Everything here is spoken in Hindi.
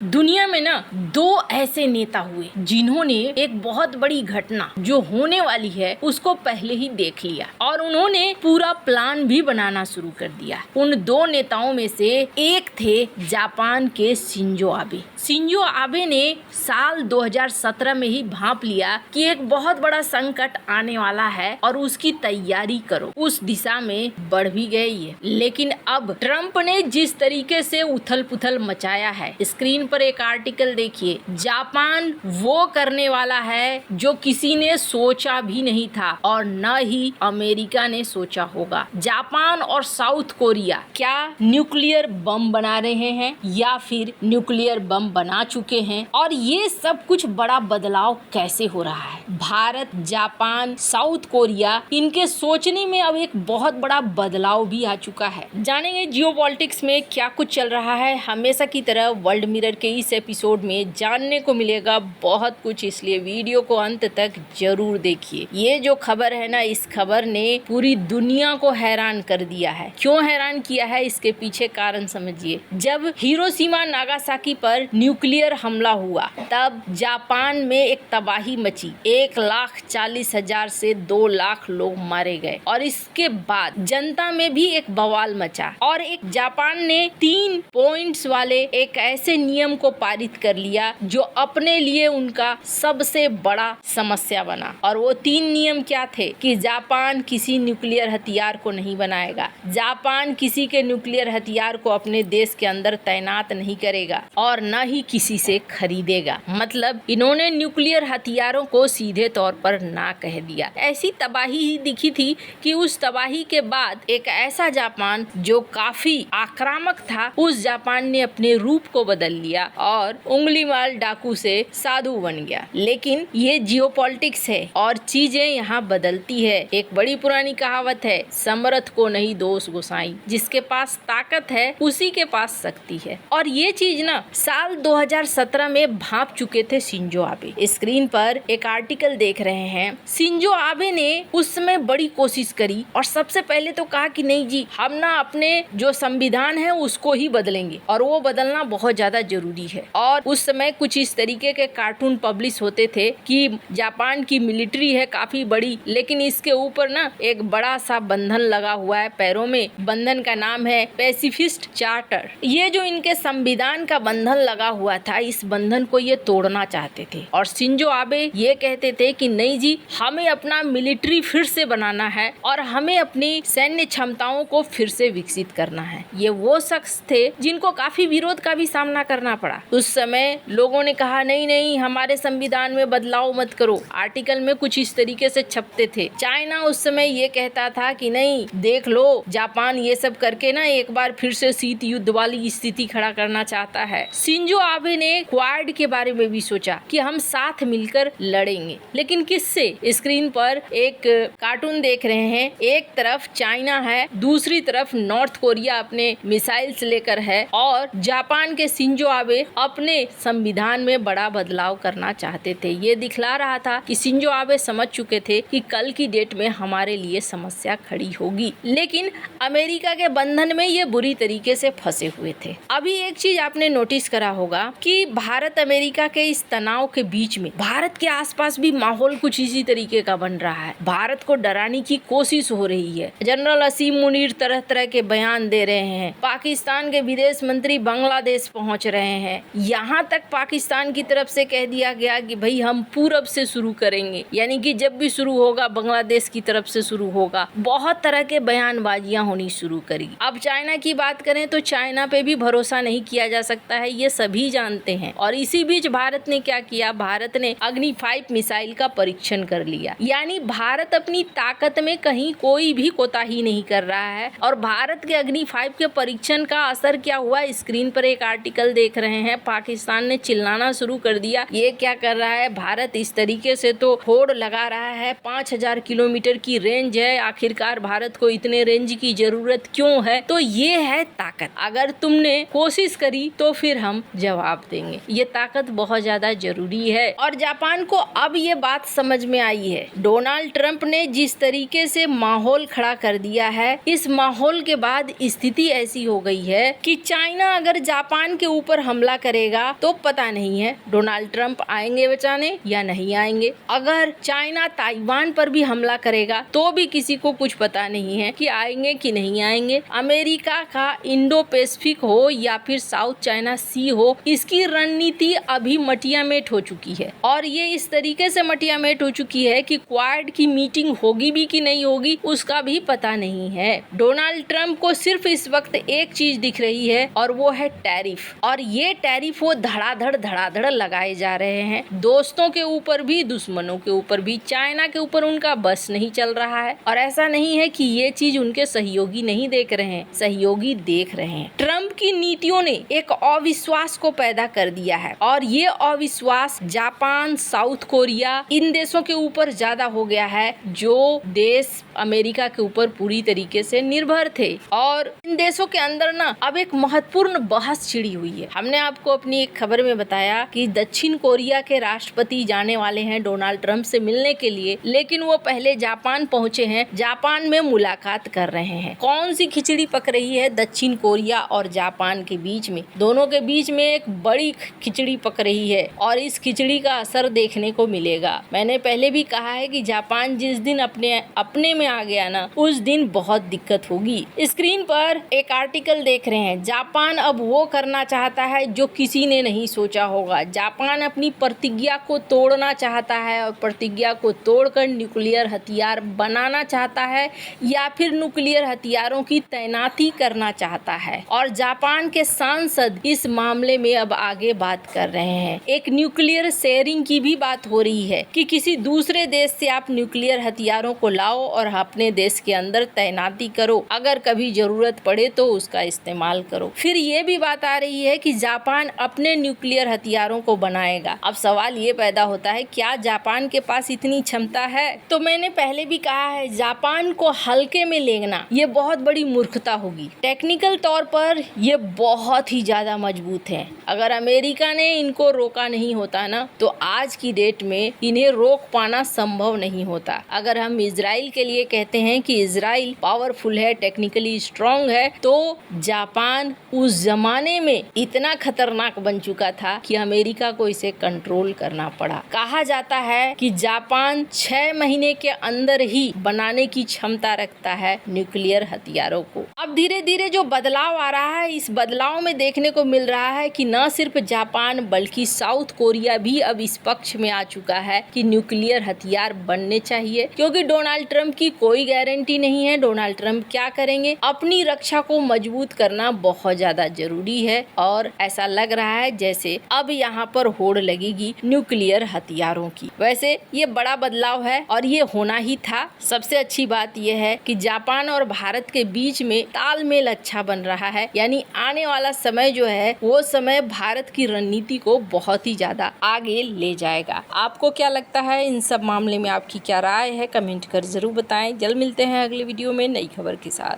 दुनिया में ना दो ऐसे नेता हुए जिन्होंने एक बहुत बड़ी घटना जो होने वाली है उसको पहले ही देख लिया और उन्होंने पूरा प्लान भी बनाना शुरू कर दिया। उन दो नेताओं में से एक थे जापान के शिंजो आबे। शिंजो आबे ने साल 2017 में ही भांप लिया कि एक बहुत बड़ा संकट आने वाला है और उसकी तैयारी करो। उस दिशा में बढ़ भी गई है, लेकिन अब ट्रम्प ने जिस तरीके से उथल पुथल मचाया है, स्क्रीन पर एक आर्टिकल देखिए। जापान वो करने वाला है जो किसी ने सोचा भी नहीं था और न ही अमेरिका ने सोचा होगा। जापान और साउथ कोरिया क्या न्यूक्लियर बम बना रहे हैं या फिर न्यूक्लियर बम बना चुके हैं, और ये सब कुछ बड़ा बदलाव कैसे हो रहा है। भारत, जापान, साउथ कोरिया, इनके सोचने में अब एक बहुत बड़ा बदलाव भी आ चुका है। जानेंगे जियोपॉलिटिक्स में क्या कुछ चल रहा है। हमेशा की तरह वर्ल्ड मिरर के इस एपिसोड में जानने को मिलेगा बहुत कुछ, इसलिए वीडियो को अंत तक जरूर देखिए। ये जो खबर है ना, इस खबर ने पूरी दुनिया को हैरान कर दिया है। क्यों हैरान किया है, इसके पीछे कारण समझिए। जब हिरोशिमा नागासाकी पर न्यूक्लियर हमला हुआ तब जापान में एक तबाही मची। 1,40,000 से 2 लाख लोग मारे गए और इसके बाद जनता में भी एक बवाल मचा और एक जापान ने 3 पॉइंट्स वाले एक ऐसे नियम को पारित कर लिया जो अपने लिए उनका सबसे बड़ा समस्या बना। और वो 3 नियम क्या थे कि जापान किसी न्यूक्लियर हथियार को नहीं बनाएगा, जापान किसी के न्यूक्लियर हथियार को अपने देश के अंदर तैनात नहीं करेगा और न ही किसी से खरीदेगा। मतलब इन्होंने न्यूक्लियर हथियारों को सीधे तौर पर ना कह दिया। ऐसी तबाही ही दिखी थी कि उस तबाही के बाद एक ऐसा जापान जो काफी आक्रामक था, उस जापान ने अपने रूप को बदल लिया और उंगली माल डाकू से साधु बन गया। लेकिन ये जियोपॉलिटिक्स है और चीजें यहाँ बदलती है। एक बड़ी पुरानी कहावत है, समर्थ को नहीं दोष गोसाई, जिसके पास ताकत है उसी के पास शक्ति है। और ये चीज ना साल 2017 में भांप चुके थे शिंजो आबे। स्क्रीन पर एक आर्टिकल देख रहे हैं। शिंजो आबे ने उस समय बड़ी कोशिश करी और सबसे पहले तो कहा कि नहीं जी, हम ना अपने जो संविधान है उसको ही बदलेंगे और वो बदलना बहुत ज्यादा जरूरी है। और उस समय कुछ इस तरीके के कार्टून पब्लिश होते थे कि जापान की मिलिट्री है काफी बड़ी, लेकिन इसके ऊपर ना एक बड़ा सा बंधन लगा हुआ है पैरों में। बंधन का नाम है पैसिफिस्ट चार्टर। ये जो इनके संविधान का बंधन लगा हुआ था, इस बंधन को ये तोड़ना चाहते थे। और शिंजो आबे ये कहते थे कि नहीं जी, हमें अपना मिलिट्री फिर से बनाना है और हमें अपनी सैन्य क्षमताओं को फिर से विकसित करना है। ये वो शख्स थे जिनको काफी विरोध का भी सामना करना पड़ा। उस समय लोगों ने कहा नहीं नहीं, हमारे संविधान में बदलाव मत करो। आर्टिकल में कुछ इस तरीके से छपते थे। चाइना उस समय ये कहता था कि नहीं, देख लो, जापान ये सब करके ना एक बार फिर से शीत युद्ध वाली स्थिति खड़ा करना चाहता है। शिंजो आबे ने क्वाड के बारे में भी सोचा कि हम साथ मिलकर लड़ेंगे, लेकिन किससे। स्क्रीन पर एक कार्टून देख रहे हैं। एक तरफ चाइना है, दूसरी तरफ नॉर्थ कोरिया अपने मिसाइल्स लेकर है और जापान के शिंजो आबे अपने संविधान में बड़ा बदलाव करना चाहते थे। ये दिखला रहा था कि शिंजो आबे समझ चुके थे कि कल की डेट में हमारे लिए समस्या खड़ी होगी, लेकिन अमेरिका के बंधन में ये बुरी तरीके से फंसे हुए थे। अभी एक चीज आपने नोटिस करा होगा कि भारत अमेरिका के इस तनाव के बीच में भारत के आसपास भी माहौल कुछ इसी तरीके का बन रहा है। भारत को डराने की कोशिश हो रही है। जनरल असीम मुनीर तरह तरह के बयान दे रहे हैं। पाकिस्तान के विदेश मंत्री बांग्लादेश पहुंच रहे हैं। यहाँ तक पाकिस्तान की तरफ से कह दिया गया कि भाई हम पूरब से शुरू करेंगे, यानी कि जब भी शुरू होगा बांग्लादेश की तरफ से शुरू होगा। बहुत तरह के बयानबाजियां होनी शुरू करी। अब चाइना की बात करें तो चाइना पे भी भरोसा नहीं किया जा सकता है, ये सभी जानते हैं। और इसी बीच भारत ने क्या किया, भारत ने अग्नि 5 मिसाइल का परीक्षण कर लिया। यानी भारत अपनी ताकत में कहीं कोई भी कोताही नहीं कर रहा है। और भारत के अग्नि 5 के परीक्षण का असर क्या हुआ, स्क्रीन पर एक आर्टिकल देख रहे हैं। पाकिस्तान ने चिल्लाना शुरू कर दिया, ये क्या कर रहा है भारत, इस तरीके से तो होड़ लगा रहा है। 5,000 किलोमीटर की रेंज है, आखिरकार भारत को इतने रेंज की जरूरत क्यों है। तो ये है ताकत। अगर तुमने कोशिश करी तो फिर हम जवाब देंगे। ये ताकत बहुत ज्यादा जरूरी है। और जापान को अब ये बात समझ में आई है। डोनाल्ड ट्रंप ने जिस तरीके से माहौल खड़ा कर दिया है, इस माहौल के बाद स्थिति ऐसी हो गई है कि चाइना अगर जापान के ऊपर हमला करेगा तो पता नहीं है डोनाल्ड ट्रंप आएंगे बचाने या नहीं आएंगे। अगर चाइना ताइवान पर भी हमला करेगा तो भी किसी को कुछ पता नहीं है कि आएंगे कि नहीं आएंगे। अमेरिका का इंडो पैसिफिक हो या फिर साउथ चाइना सी हो, इसकी रणनीति अभी मटियामेट हो चुकी है और ये इस तरीके से मटियामेट हो चुकी है कि क्वाड की मीटिंग होगी भी कि नहीं होगी उसका भी पता नहीं है। डोनाल्ड ट्रंप को सिर्फ इस वक्त एक चीज दिख रही है और वो है टैरिफ, और ये टैरिफ वो धड़ाधड़ लगाए जा रहे हैं। दोस्तों के ऊपर भी दुश्मनों के ऊपर भी, चाइना के ऊपर उनका बस नहीं चल रहा है। और ऐसा नहीं है कि ये चीज उनके सहयोगी नहीं देख रहे हैं, सहयोगी देख रहे हैं। ट्रंप की नीतियों ने एक अविश्वास को पैदा कर दिया है और ये अविश्वास जापान, साउथ कोरिया, इन देशों के ऊपर ज्यादा हो गया है जो देश अमेरिका के ऊपर पूरी तरीके से निर्भर थे। और इन देशों के अंदर ना अब एक महत्वपूर्ण बहस छिड़ी हुई है। हमने आपको अपनी एक खबर में बताया कि दक्षिण कोरिया के राष्ट्रपति जाने वाले हैं डोनाल्ड ट्रंप से मिलने के लिए, लेकिन वो पहले जापान पहुंचे हैं, जापान में मुलाकात कर रहे हैं। कौन सी खिचड़ी पक रही है दक्षिण कोरिया और जापान के बीच में? दोनों के बीच में एक बड़ी खिचड़ी पक रही है और इस खिचड़ी का असर देखने को मिलेगा। मैंने पहले भी कहा है कि जापान जिस दिन अपने में आ गया ना, उस दिन बहुत दिक्कत होगी। स्क्रीन पर एक आर्टिकल देख रहे हैं, जापान अब वो करना चाहता है जो किसी ने नहीं सोचा होगा। जापान अपनी प्रतिज्ञा को तोड़ना चाहता है और प्रतिज्ञा को तोड़कर न्यूक्लियर हथियार बनाना चाहता है या फिर न्यूक्लियर हथियारों की तैनाती करना चाहता है। और जापान के सांसद इस मामले में अब आगे बात कर रहे हैं। एक न्यूक्लियर शेयरिंग की भी बात हो रही है कि किसी दूसरे देश से आप न्यूक्लियर हथियारों को लाओ और अपने देश के अंदर तैनाती करो, अगर कभी जरूरत पड़े तो उसका इस्तेमाल करो। फिर ये भी बात आ रही है कि जापान अपने न्यूक्लियर हथियारों को बनाएगा। अब सवाल ये पैदा होता है, क्या जापान के पास इतनी क्षमता है? तो मैंने पहले भी कहा है, जापान को हल्के में लेना ये बहुत बड़ी मूर्खता होगी। टेक्निकल तौर पर ये बहुत ही ज्यादा मजबूत है। अगर अमेरिका ने इनको रोका नहीं होता ना, तो आज की डेट में इन्हें रोक पाना संभव नहीं होता। अगर हम इजराइल के लिए कहते हैं कि इजराइल पावरफुल है, टेक्निकली स्ट्रांग है, तो जापान उस जमाने में इतना खतरनाक बन चुका था कि अमेरिका को इसे कंट्रोल करना पड़ा। कहा जाता है कि जापान 6 महीने के अंदर ही बनाने की क्षमता रखता है न्यूक्लियर हथियारों को। अब धीरे धीरे जो बदलाव आ रहा है, इस बदलाव में देखने को मिल रहा है कि न सिर्फ जापान बल्कि साउथ कोरिया भी अब इस पक्ष में आ चुका है कि न्यूक्लियर हथियार बनने चाहिए, क्योंकि डोनाल्ड ट्रंप की कोई गारंटी नहीं है डोनाल्ड ट्रंप क्या करेंगे। अपनी रक्षा को मजबूत करना बहुत ज्यादा जरूरी है और ऐसा लग रहा है जैसे अब यहाँ पर होड़ लगेगी न्यूक्लियर हथियारों की। वैसे ये बड़ा बदलाव है और ये होना ही था। सबसे अच्छी बात यह है कि जापान और भारत के बीच में तालमेल अच्छा बन रहा है, यानी आने वाला समय जो है वो समय भारत की रणनीति को बहुत ही ज्यादा आगे ले जाएगा। आपको क्या लगता है इन सब मामले में? आपकी क्या राय है? कमेंट कर जरूर बताएं। जल्द मिलते हैं अगले वीडियो में नई खबर के साथ।